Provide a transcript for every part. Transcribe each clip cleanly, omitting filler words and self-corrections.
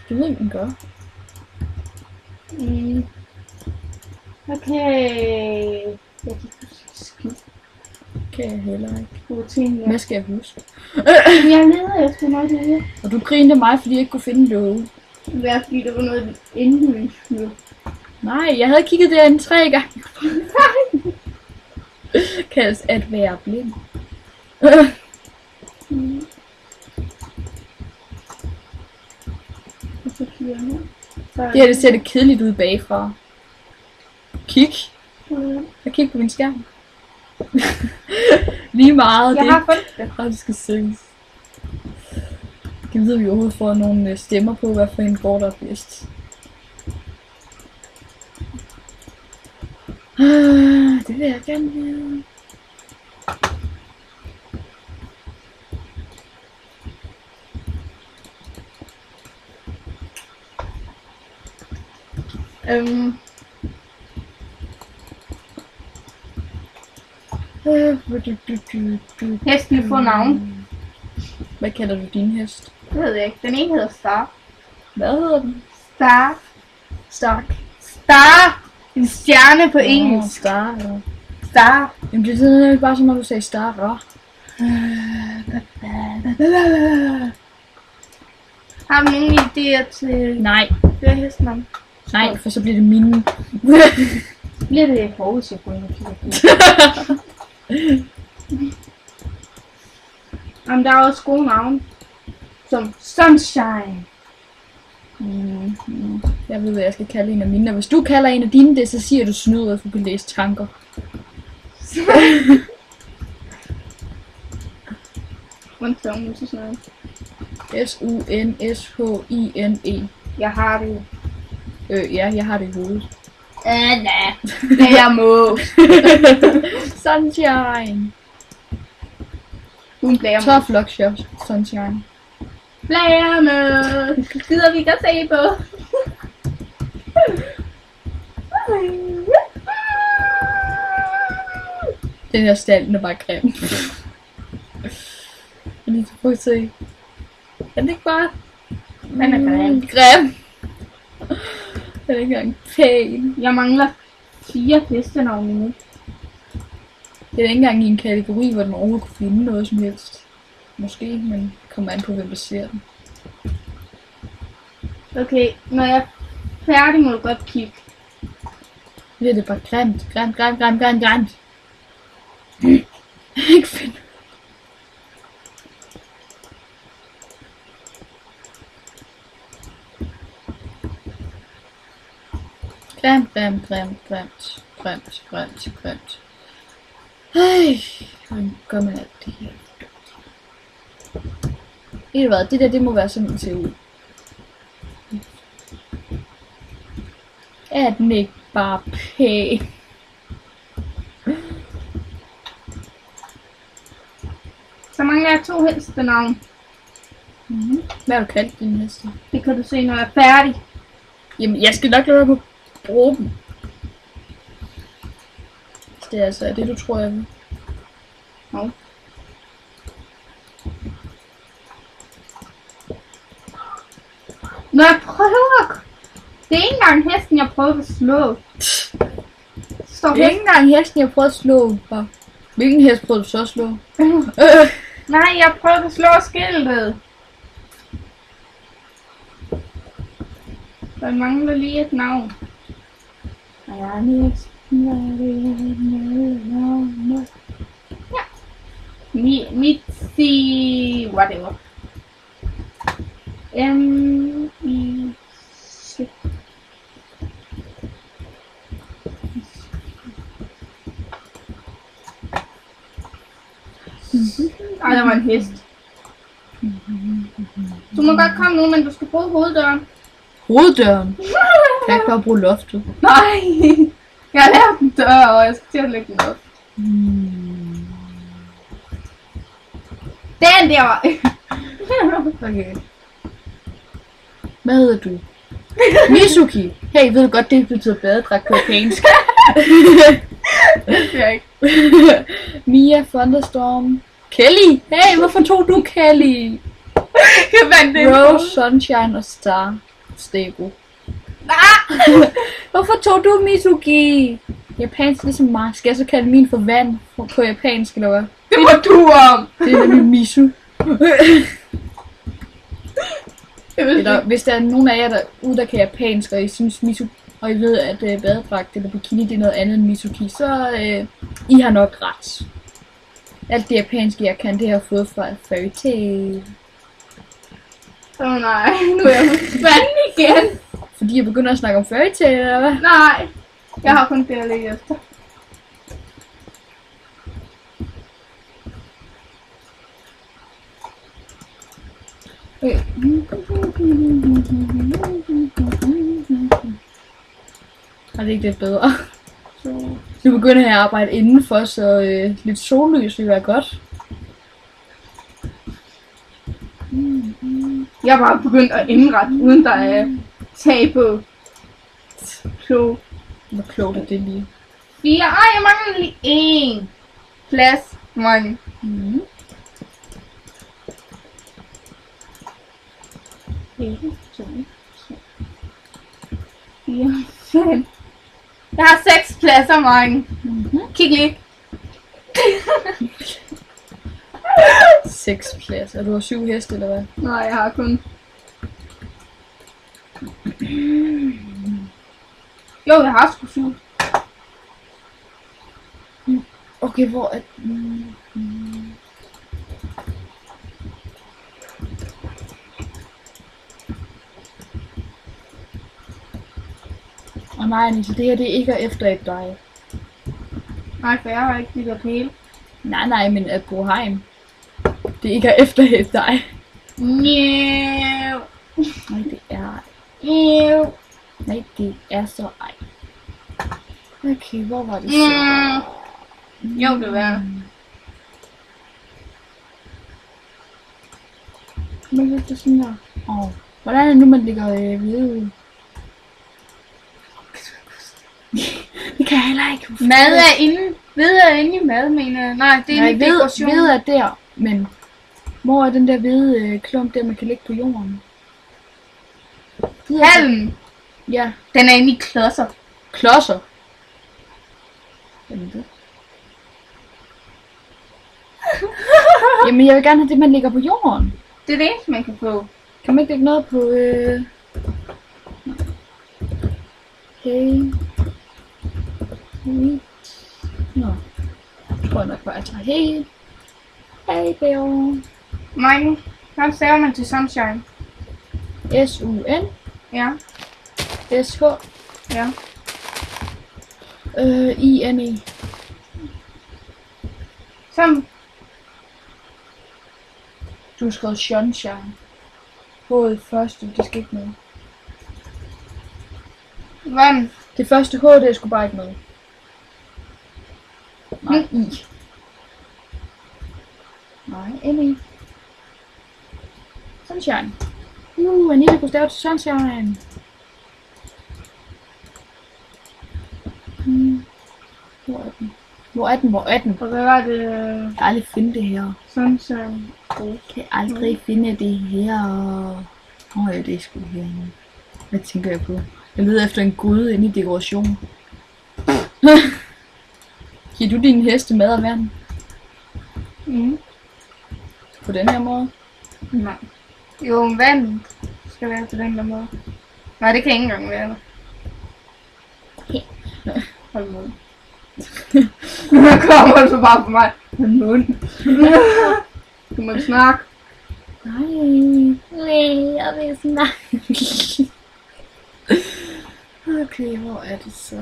Du ved, hvad den gør. Okay. Jeg kan huske. Kan jeg heller ikke. Gode ting, ja. Hvad skal jeg huske? Jeg leder efter noget det her. Og du grinte mig, fordi jeg ikke kunne finde låge. Det er fordi, der var noget indlysende. Nej, jeg havde kigget derinde 3 gange. Kaldes at være blind. Det her, det ser lidt kedeligt ud bagfra. Kig. Jeg kigger på min skærm. Lige meget. Jeg har fundet det. Det skal ses. Jeg ved, vi overhovedet får nogle stemmer på, hvad for en går der er bedst. Det vil jeg gerne vide. Hestene får navn. Hvad kalder du din hest? Det ved jeg ikke. Den ene hedder Star. Hvad hedder den? Star. Stark. Star. En stjerne på engelsk. Star, ja. Star. Jamen det er bare som når du sagde Star. Har du nogen idéer til Nej. flere hestenavn? Nej, for så bliver det mine. Bliver det Aarhus, jeg går ind og kigger på? Jamen, der er også gode navne. Som Sunshine. Jeg ved, hvad jeg skal kalde en af mine. Og hvis du kalder en af dine det, så siger du snyder, at du kan læse tanker. Hvordan står hun til sådan noget? Sunshine. Jeg har det. Ja, jeg har det i hovedet. Nej. Ja, jeg må. Sunshine. Hun blærer mig. Tough luck shot, Sunshine. Blærer med. Gider vi godt se på. Den her stald, den er bare grim. Jeg lige prøve at se. Er det ikke bare... Den er grim. Grim. Den er ikke engang pæn. Jeg mangler 4 hestenavne nu. Det er ikke engang i en kategori, hvor den overhovedet kunne finde noget som helst. Måske, men kommer an på, hvem der ser den. Okay, når jeg er færdig, må du godt kigge. Det er bare grimt. Grimt. Ikke finde. Grimt. Ej, hvordan gør man alt det her? Ved du hvad, det der, det må være sådan, den ser ud. Er den ikke bare pæn? Så mangler jeg 2 hestenavne. Hvad har du kaldt dine heste? Det kan du se, når jeg er færdig. Jamen, jeg skal nok lade dig på at bruge dem. Det er altså det, du tror, jeg vil. No. Når jeg prøver... Det er ikke engang hesten, jeg prøver at slå. Det er ikke engang hesten, jeg prøver at slå. Hvilken hest prøver du så at slå? Nej, jeg prøver at slå skiltet. Der mangler lige et navn. Ja. Mitzi... whatever. M-I-C. Ej, der var en hest. Du må godt komme nu, men du skal bruge hoveddøren. Hoveddøren? Kan jeg ikke bare bruge loftet? Nej! Jeg har lavet en dør, og jeg skal til at lægge den op. Den der! Okay. Hvad hedder du? Mizuki. Hey, ved du godt, det betyder badedragt på japansk. Det er ikke. Mia Thunderstorm. Kelly! Hey, hvorfor tog du Kelly? Jeg vandt det. Rose, Sunshine og Star. Stego. Hvorfor tog du Mizuki? Japansk ligesom mig. Skal jeg så kalde min for vand på japansk, eller hvad? Det må du om! Det er nemlig Misu. Eller Eller hvis der er nogen af jer derude, der kan japansk, og I synes Misu, og I ved, at badedragt eller bikini det er noget andet end Mizuki, så I har nok ret. Alt det japanske, jeg kan, det har jeg fået fra Fairy Tail. nej, nu er jeg på vand igen. Fordi jeg begynder at snakke om Fairy Tail, eller hvad? Nej, jeg har kun det at lægge efter. Okay. Er det ikke lidt bedre? Nu begynder jeg at arbejde indenfor, så lidt sollys vil være godt. Jeg har bare begyndt at indrette, uden der er tag på. Klog. Hvor klogt er det lige? 4. Jeg mangler lige 1 plads. Mange. Mm. 1, 2, 3, 4, 5. Jeg har 6 pladser, mange. Kig lige. 6 pladser. Du har 7 heste, eller hvad? Nej, jeg har kun... Jo, jeg har sgu 7. Okay, hvor er... nej, Anissa, det her det ikke er efter et dig. Nej, for jeg har ikke lige været hele. Nej, men at gå hjem. Det ikke er efter et dig. Njæv. Nej, det er... Njæv. Nej, det er så ej. Okay, hvor var det så? Jo, det var. Men lidt det sådan der. Hvordan er det nu, man ligger hvide? Det kan jeg heller ikke. Mad er inde. Ved er inde i mad, mener jeg. Nej, det er ikke dekoration. Ved er der, men hvor er den der hvide klump der, man kan lægge på jorden? Halm. Ja. Den er inde i klodser. Klodser? Jamen det. Jamen jeg vil gerne have det, man lægger på jorden. Det er det eneste, man kan få. Kan man ikke lægge noget på... Hey. Nå. Jeg tror nok bare, at jeg tager hey. Hey, Beo. Mange. Hvordan staver man til sunshine? S-U-N. Ja. S-H. Ja. I-N-E. Som. Du har skrevet sunshine. H'et første, det skal ikke med. Vand. Det første H, det er sgu bare ikke med. Nej, I. Nej, N-E. Sunshine. Anita kunne stave til sunshine. Hvor er den? Hvor er den? Hvor er den? Og hvad var det? Jeg kan aldrig finde det her. Sunshine. Jeg kan aldrig finde det her. Ja, det er sgu herinde. Hvad tænker jeg på? Jeg leder efter en gryde inde i dekoration. Giver du dine heste mad og vand? På den her måde? Nej. Jo, vand skal være på den der måde. Nej, det kan ikke engang være. Hold mund. Nu kommer du så bare på mig. Hold mund. Du må snakke. Nej, jeg vil snakke. Okay, hvor er det så?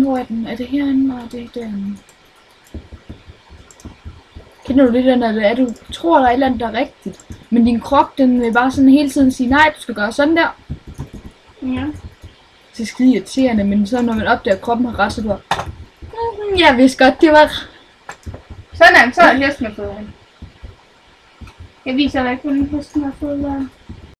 Hvor er den? Er det herinde? Nej, det er ikke derinde. Kender du det der, at du tror, der er et eller andet, der er rigtigt, men din krop, den vil bare sådan hele tiden sige, nej, du skal gøre sådan der. Ja. Det er skide irriterende, men så når man opdager, at kroppen har ret, så bare... Jeg vidste godt, det var... Sådan, så er hesten har fået den. Jeg viser dig ikke, hvordan hesten har fået den.